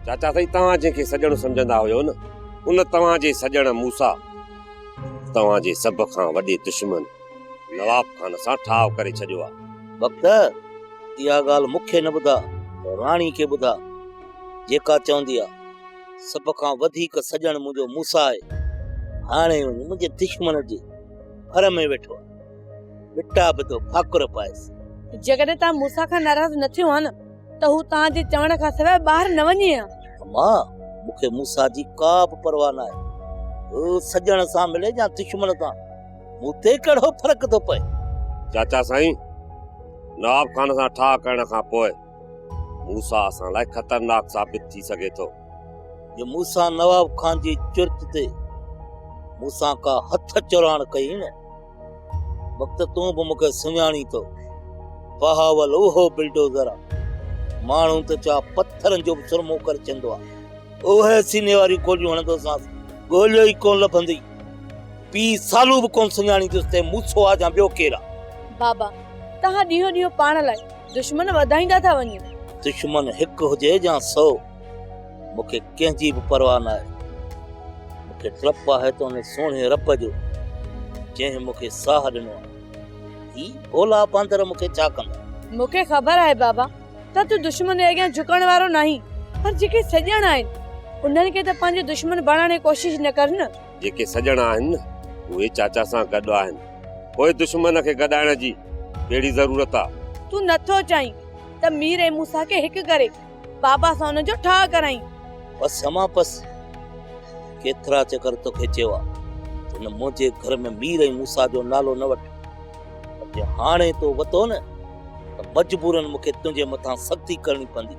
चाचा साईं तव्हां जंहिंखे सॼण सम्झंदा हुयो न उन तव्हांजे सॼण मूसा तव्हांजे सभ खां वॾे दुश्मन नवाब खान सां ठाव करे छॾियो आहे। वक्त इहा ॻाल्हि मूंखे न ॿुधा, राणी खे ॿुधा, जेका चवंदी आहे सभ खां वधीक सॼण मुंहिंजो मूसा आहे। हाणे मुंहिंजे दुश्मन जे घर में वेठो आहे, मिटा बि फाकुर पाएसि। जेकॾहिं तव्हां मूसा खां नाराज़ न थियो आहे न त हू तव्हांजे चवण खां सवाइ ॿाहिरि न वञे हा। मां मूंखे मूसा जी का बि परवाह न आहे। सॼण सां मिले या दुश्मन सां, मूं ते कहिड़ो फ़र्क़ु थो पए। चाचा साईं नवाब खान सां ठाह करण खां पोइ मूसा असां लाइ ख़तरनाक साबित थी सघे थो। जो मूसा नवाब खान जी चुर्त ते मूसा का हथ चुराण कई न, वक्त तूं बि मूंखे सुञाणी थो। बहावल उहो बिल्डोज़र आहे, माण्हू त चा पत्थरनि जो बि सुरमो करे चवंदो आहे। ओहे सीने वारी गोलियूं हणंदोसांसि, गोलियो ई कोन लभंदी। पी सालू बि कोन सुञाणींदुसि ते मूसो आहे या ॿियो केरु आहे। बाबा तव्हां ॾींहों ॾींहों पाण लाइ दुश्मन वधाईंदा था वञो। दुश्मन हिकु हुजे या 100, मूंखे कंहिंजी बि परवाह न आहे। मूंखे डपु आहे त उन सोणे रब जो जंहिं मूंखे साह ॾिनो आहे। ही भोला बांदर मूंखे छा कंदा? मूंखे ख़बर आहे बाबा त तूं दुश्मन जे अॻियां झुकण वारो नहीं, पर जेके सॼण आहिनि उन्हनि खे त पंहिंजो दुश्मन बणाइण जी कोशिश न कर न। जेके सॼण आहिनि न उहे चाचा सां गॾु आहिनि, पोइ दुश्मन खे गॾाइण जी कहिड़ी ज़रूरत आहे? तूं नथो चाहीं त मीर ऐं मूसा खे हिकु करे बाबा सां उन जो ठाह कराई। बस अमा बस, केतिरा चकर तोखे चयो आहे त मुंहिंजे घर में मीर ऐं मूसा जो नालो न वठ। हाणे तो वतो न त मजबूरन मूंखे तुंहिंजे मथां सख्ती करणी पवंदी।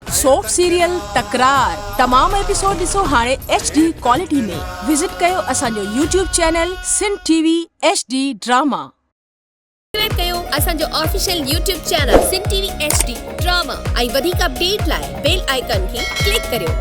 सोप सीरियल तकरार तमाम एपिसोड ॾिसो हाणे HD क्वालिटी में। विजिट कयो असांजो YouTube channel Sindh TV HD drama. Subscribe कयो असांजो official YouTube channel Sindh TV HD drama ऐं वधीक अपडेट लाइ बेल आइकन खे क्लिक करियो।